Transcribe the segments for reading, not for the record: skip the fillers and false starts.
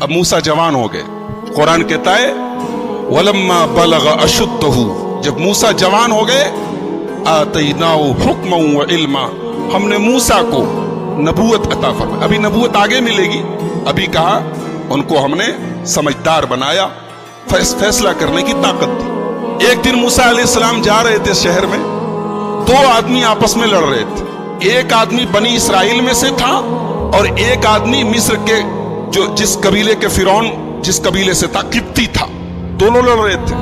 اب موسا جوان ہو گئے. قرآن کہتا ہے وَلَمَّا بَلَغَ أَشُدَّهُ، جب موسا جوان ہو گئے آتَيْنَاهُ حُكْمًا وَعِلْمًا، ہم نے موسا کو نبوت عطا فرمائی. ابھی نبوت آگے ملے گی، ابھی کہا ان کو ہم نے سمجھدار بنایا، فیصلہ کرنے کی طاقت دی. ایک دن موسیٰ علیہ السلام جا رہے تھے شہر میں، دو آدمی آپس میں لڑ رہے تھے. ایک آدمی بنی اسرائیل میں سے تھا اور ایک آدمی مصر کے جو جس قبیلے کے فرعون جس قبیلے سے تھا قبطی تھا. دونوں لڑ رہے تھے.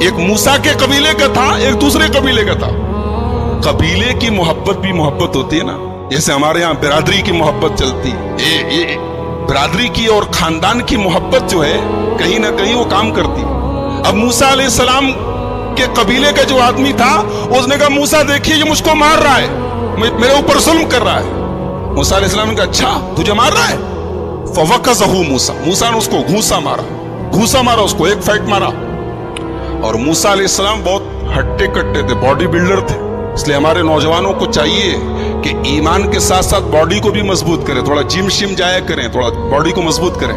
ایک موسیٰ کے قبیلے کا تھا، ایک دوسرے قبیلے کا تھا. قبیلے کی محبت بھی محبت ہوتی ہے نا، جیسے ہمارے ہاں برادری کی محبت چلتی ہے. برادری کی اور خاندان کی محبت جو ہے کہیں نہ کہیں وہ کام کرتی. اب موسیٰ علیہ السلام کے قبیلے کا جو آدمی تھا اس نے کہا موسیٰ دیکھیے یہ مجھ کو مار رہا ہے، میرے اوپر ظلم کر رہا ہے. موسیٰ علیہ السلام نے کہا اچھا تجھے مار رہا ہے؟ فوقظہ موسیٰ نے اس کو گھوسا مارا اس کو، ایک فائٹ مارا. اور موسیٰ علیہ السلام بہت ہٹے کٹے تھے، باڈی بلڈر تھے. اس لیے ہمارے نوجوانوں کو چاہیے کہ ایمان کے ساتھ ساتھ باڈی کو بھی مضبوط کریں، تھوڑا جم شم جایا کریں، تھوڑا باڈی کو مضبوط کریں.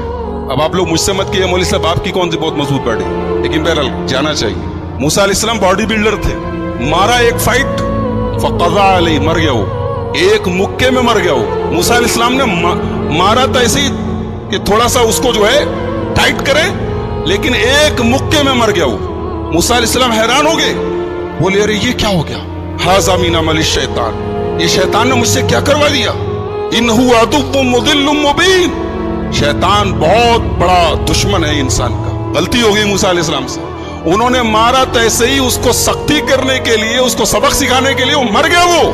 اب آپ لوگ مجھ سے مت کہیے مولوی صاحب آپ کی کون سی بہت مضبوط باڈی، لیکن بہرحال جانا چاہیے. موسیٰ علیہ السلام باڈی بلڈر تھے. مارا ایک فائٹ، فقضا علیہ، مر گیا وہ، ایک مکے میں مر گیا وہ. موسیٰ علیہ السلام نے مارا تھا ایسے ہی کہ تھوڑا سا اس کو جو ہے ٹائٹ کرے، لیکن ایک مکے میں مر گیا وہ. موسیٰ علیہ السلام حیران ہو گئے، بولے ارے یہ کیا ہو گیا؟ ھذا من عمل الشیطان، یہ شیطان نے مجھ سے کیا کروا دیا. انہ عدو مضل مبین، شیطان بہت بڑا دشمن ہے انسان کا. غلطی ہو گئی موسیٰ علیہ السلام سے. انہوں نے مارا تو ایسے ہی اس کو سختی کرنے کے لیے، اس کو سبق سکھانے کے لیے، وہ مر گیا وہ.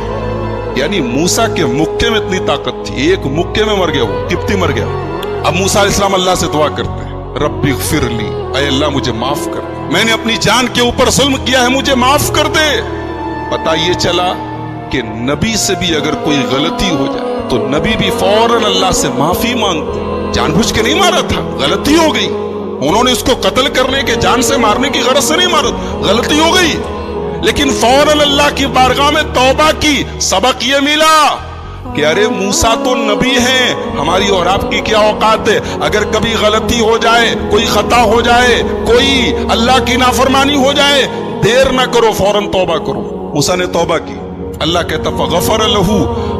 یعنی موسیٰ کے مکے میں اتنی طاقت تھی، ایک مکے میں مر گیا وہ، قبطی مر گیا. اب موسیٰ علیہ السلام اللہ سے دعا کرتے ہیں رب اغفر لی، اے اللہ مجھے معاف کر، میں نے اپنی جان کے اوپر ظلم کیا ہے، مجھے معاف کر دے. پتہ یہ چلا کہ نبی سے بھی اگر کوئی غلطی ہو جائے تو نبی بھی فوراً اللہ سے معافی مانگتے. جان بوجھ کے نہیں مارا تھا، غلطی ہو گئی. انہوں نے اس کو قتل کرنے کے، جان سے مارنے کی غرض سے نہیں مارا، غلطی ہو گئی، لیکن فوراً اللہ کی بارگاہ میں توبہ کی. سبق یہ ملا کہ ارے موسیٰ تو نبی ہیں، ہماری اور آپ کی کیا اوقات ہے. اگر کبھی غلطی ہو جائے، کوئی خطا ہو جائے، کوئی اللہ کی نافرمانی ہو جائے، دیر نہ کرو، فوراً توبہ کرو. موسیٰ نے توبہ کی. اللہ کہتا فغفر لہ،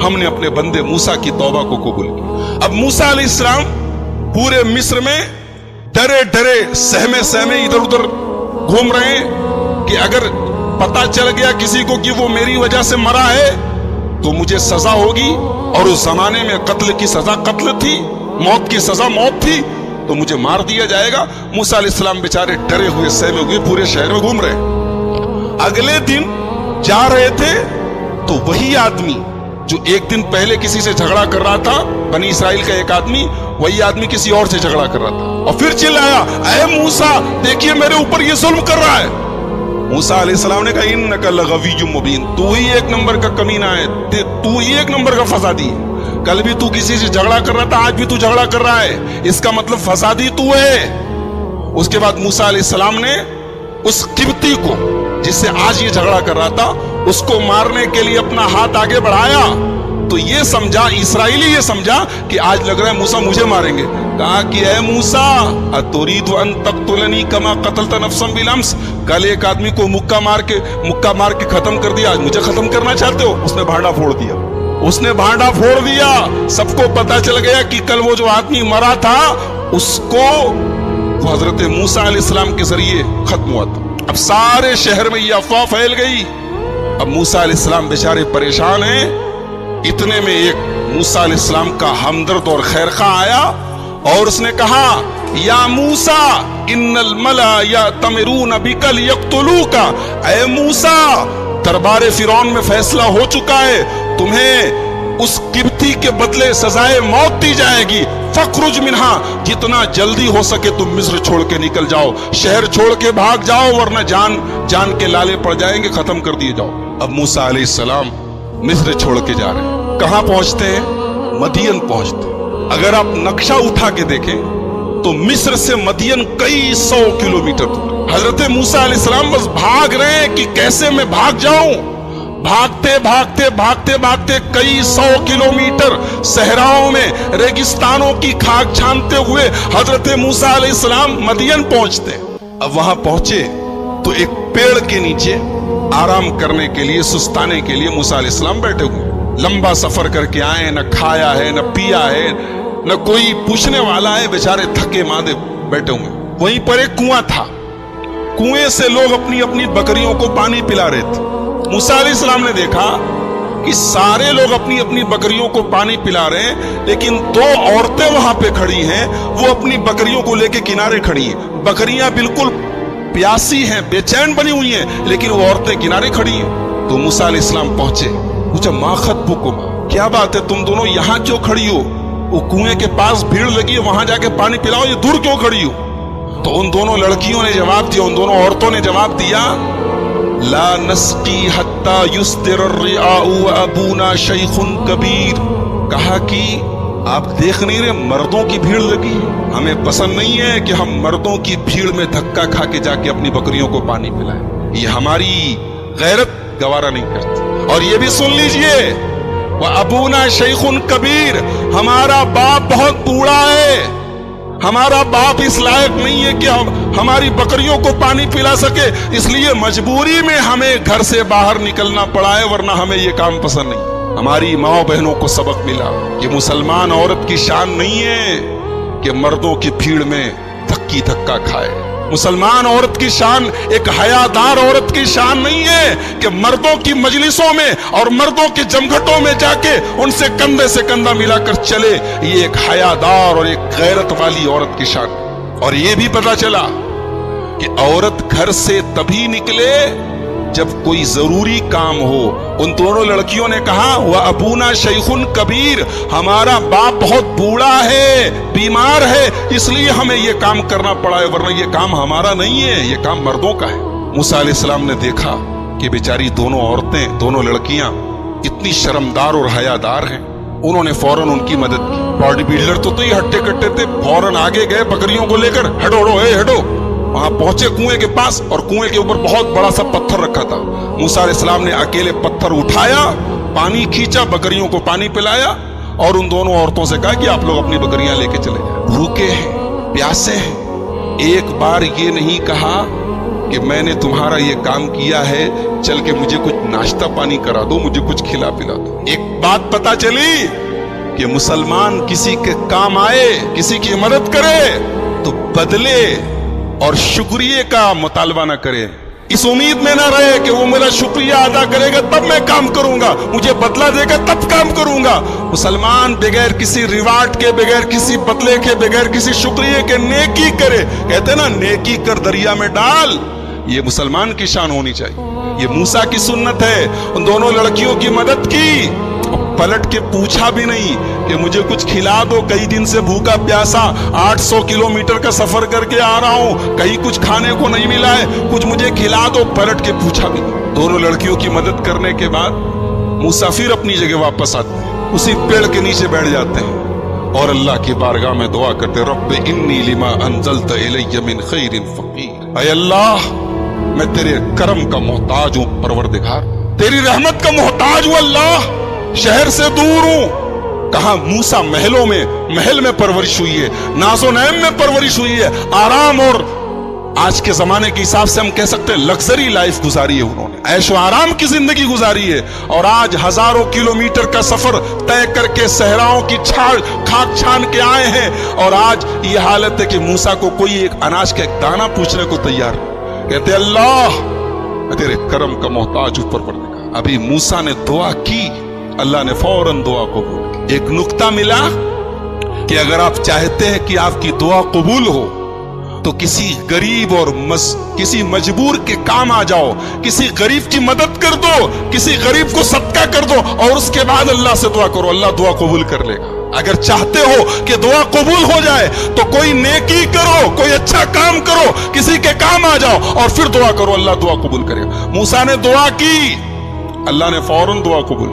ہم نے اپنے بندے موسیٰ کی توبہ کو قبول کیا. اب موسیٰ علیہ السلام پورے مصر میں ڈرے ڈرے سہمے ادھر ادھر گھوم رہے ہیں کہ اگر پتا چل گیا کسی کو کہ وہ میری وجہ سے مرا ہے تو مجھے سزا ہوگی. اور اس زمانے میں قتل کی سزا قتل تھی، موت کی سزا موت تھی، تو مجھے مار دیا جائے گا. موسیٰ علیہ السلام بیچارے ڈرے ہوئے سہمے ہوئے پورے شہر میں گھوم رہے. اگلے دن جا رہے تھے تو وہی آدمی جو ایک دن پہلے کسی سے جھگڑا کر رہا تھا، بنی اسرائیل کا ایک آدمی، وہی آدمی کسی اور سے جھگڑا کر رہا تھا اور پھر چلایا اے موسیٰ دیکھیے میرے اوپر یہ ظلم کر رہا ہے. موسیٰ علیہ السلام نے کہا انک لغوی مبین، تو ہی ایک نمبر کا کمینہ ہے، تو ہی ایک نمبر کا فسادی ہے. کل بھی تو کسی سے جھگڑا کر رہا تھا، آج بھی تو جھگڑا کر رہا ہے، اس کا مطلب فسادی تو ہے. اس کے بعد موسیٰ علیہ السلام نے اس قبطی کو جس سے آج یہ جھگڑا کر رہا تھا اس کو مارنے کے لیے اپنا ہاتھ آگے بڑھایا تو یہ سمجھا، اسرائیلی یہ سمجھا کہ آج لگ رہا ہے موسیٰ مجھے ماریں گے. کہا کہ اے موسیٰ اتريد ان تقتلنی کما قتلت نفسا بالامس، کل ایک آدمی کو مکہ مار کے ختم کر دیا، آج مجھے ختم کرنا چاہتے ہو؟ اس نے بھانڈا پھوڑ دیا. سب کو پتا چل گیا کہ کل وہ جو آدمی مرا تھا اس کو وہ حضرت موسیٰ علیہ السلام کے ذریعے ختم ہوا تھا. اب سارے شہر میں یہ افواہ پھیل گئی. اب موسیٰ علیہ السلام بیچارے پریشان ہیں. اتنے میں ایک موسیٰ علیہ السلام کا ہمدرد اور خیرخواہ آیا اور اس نے کہا یا موسیٰ ان الملا یأتمرون بک لیقتلوک، اے موسیٰ دربار فرعون میں فیصلہ ہو چکا ہے، تمہیں اس قبطی کے بدلے سزائے موت دی جائے گی. فخرج منہا، جتنا جلدی ہو سکے تم مصر چھوڑ کے نکل جاؤ، شہر چھوڑ کے بھاگ جاؤ ورنہ جان کے لالے پڑ جائیں گے، ختم کر دیے جاؤ. اب موسیٰ علیہ السلام مصر چھوڑ کے جا رہے ہیں. کہاں پہنچتے ہیں؟ مدین پہنچتے ہیں. اگر آپ نقشہ اٹھا کے دیکھیں تو مصر سے مدین کئی 100 کلومیٹر دور. حضرت موسیٰ علیہ السلام بس بھاگ رہے ہیں کہ کیسے میں بھاگ جاؤں. भागते भागते भागते भागते कई 100 किलोमीटर सहराओं में रेगिस्तानों की खाक छानते हुए हजरत मूसा अलैहिस्सलाम मदियन पहुंचते। अब वहां पहुंचे तो एक पेड़ के नीचे आराम करने के लिए, सुस्ताने के लिए मूसा अलैहिस्सलाम बैठे हुए। लंबा सफर करके आए, न खाया है, न पिया है, न कोई पूछने वाला है, बेचारे थके मादे बैठे हुए। वहीं पर एक कुआं था, कुएं से लोग अपनी अपनी बकरियों को पानी पिला रहे थे। मूसा अलैहिस्सलाम ने देखा कि सारे लोग अपनी अपनी बकरियों को पानी पिला रहे हैं, लेकिन 2 औरतें वहां पे खड़ी हैं, वो अपनी बकरियों को लेके किनारे खड़ी हैं। बकरियां बिल्कुल प्यासी हैं, बेचैन बनी हुई हैं, लेकिन वो औरतें किनारे खड़ी हैं। तो मूसा अलैहिस्सलाम पहुंचे, पूछा मा खत्बुकुमा, क्या बात है, तुम दोनों यहां क्यों खड़ी हो? वो कुएं के पास भीड़ लगी है, वहां जाके पानी पिलाओ, ये दूर क्यों खड़ी हो? तो उन दोनों लड़कियों ने जवाब दिया, उन दोनों औरतों ने जवाब दिया, ला नस्की हत्ता युस्दिर अर्रिआउ व अबूना शैखुन कबीर। कहा कि आप देख नहीं रहे मर्दों की भीड़ लगी है, हमें पसंद नहीं है कि हम मर्दों की भीड़ में धक्का खा के जाके अपनी बकरियों को पानी पिलाएं, ये हमारी गैरत गवारा नहीं करती। और ये भी सुन लीजिए, व अबूना शैखुन कबीर, हमारा बाप बहुत बूढ़ा है, हमारा बाप इस लायक नहीं है कि हमारी बकरियों को पानी पिला सके, इसलिए मजबूरी में हमें घर से बाहर निकलना पड़ा है, वरना हमें ये काम पसंद नहीं। हमारी माँ बहनों को सबक मिला कि मुसलमान औरत की शान नहीं है कि मर्दों की भीड़ में धक्की धक्का खाए। मुसलमान औरत की शान, एक हयादार औरत की शान नहीं है कि मर्दों की मजलिसों में और मर्दों के जमघटों में जाके उनसे कंधे से कंधा मिलाकर चले। ये एक हयादार और एक गैरत वाली औरत की शान। और ये भी पता चला कि औरत घर से तभी निकले जब कोई जरूरी काम हो। उन दोनों लड़कियों ने कहा, वह अबूना शैखुन कबीर, हमारा बाप बहुत बूढ़ा है, बीमार है, इसलिए हमें ये काम करना पड़ा है, वरना ये काम हमारा नहीं है, ये काम मर्दों का है। मूसा अलैहिस्सलाम ने देखा कि बेचारी दोनों औरतें, दोनों लड़कियां इतनी शर्मदार और हयादार हैं, उन्होंने फौरन उनकी मदद की। बॉडी बिल्डर तो ये हट्टे कट्टे थे, फौरन आगे गए बकरियों को लेकर, हटो हटो। वहां पहुंचे कुएं के पास, और कुएं के ऊपर बहुत बड़ा सा पत्थर रखा था। मूसा अलैहिस्सलाम ने अकेले पत्थर उठाया, पानी खींचा, बकरियों को पानी पिलाया, और उन दोनों औरतों से कहा कि आप लोग अपनी बकरियां लेके चले जाएं। भूखे हैं, प्यासे हैं, एक बार ये नहीं कहा कि मैंने तुम्हारा ये काम किया है, चल के मुझे कुछ नाश्ता पानी करा दो, मुझे कुछ खिला पिला दो। एक बात पता चली कि मुसलमान किसी के काम आए, किसी की मदद करे तो बदले और शुक्रिया का मुतालबा न करे, इस उम्मीद में ना रहे कि वो मेरा शुक्रिया अदा करेगा तब मैं काम करूंगा, मुझे बदला देगा तब काम करूंगा। मुसलमान बगैर किसी रिवार्ड के, बगैर किसी बदले के, बगैर किसी शुक्रिया के नेकी करे। कहते ना, नेकी कर दरिया में डाल, ये मुसलमान की शान होनी चाहिए। ये मूसा की सुन्नत है। उन दोनों लड़कियों की मदद की, पलट के पूछा भी नहीं कि मुझे कुछ खिला दो, कई दिन से भूखा प्यासा 800 किलोमीटर का सफर करके आ रहा हूं, कहीं कुछ खाने को नहीं मिला है, कुछ मुझे खिला दो, पलट के पूछा भी नहीं। दोनों लड़कियों की मदद करने के बाद मूसा फिर अपनी जगह वापस आते हैं, उसी पेड़ के नीचे बैठ जाते हैं और अल्लाह की बारगाह में दुआ करते, रब्बे इन्नी लिमा अंज़लत इलैया मिन खैरिन फ़क़ीर। ऐ अल्लाह, मैं तेरे करम का मोहताज हूं परवरदिगार, तेरी रहमत का मोहताज हूं अल्लाह, शहर से दूर हूं। कहा मूसा महलों में, महल में परवरिश हुई है, नाज़ो नैम में परवरिश हुई है, आराम और आज के जमाने के हिसाब से हम कह सकते हैं लग्जरी लाइफ गुजारी है उन्होंने, ऐशो आराम की जिंदगी गुजारी है। और आज हजारों किलोमीटर का सफर तय करके सहराओं की खाक छान के आए हैं, और आज ये हालत है कि मूसा को कोई एक अनाज का एक दाना पूछने को तैयार। कहते अल्लाह, मैं तेरे करम का मोहताज ऊपर पड़ गया। अभी मूसा ने दुआ की, अल्लाह ने फौरन दुआ कबूल। एक नुक्ता मिला कि अगर आप चाहते हैं कि आपकी दुआ कबूल हो तो किसी गरीब और किसी मजबूर के काम आ जाओ, किसी गरीब की मदद कर दो, किसी गरीब को सदका कर दो, और उसके बाद अल्लाह से दुआ करो, अल्लाह दुआ कबूल कर लेगा। अगर चाहते हो कि दुआ कबूल हो जाए तो कोई नेकी करो, कोई अच्छा काम करो, किसी के काम आ जाओ और फिर दुआ करो, अल्लाह दुआ कबूल करेगा। मूसा ने दुआ की, अल्लाह ने फौरन दुआ कबूल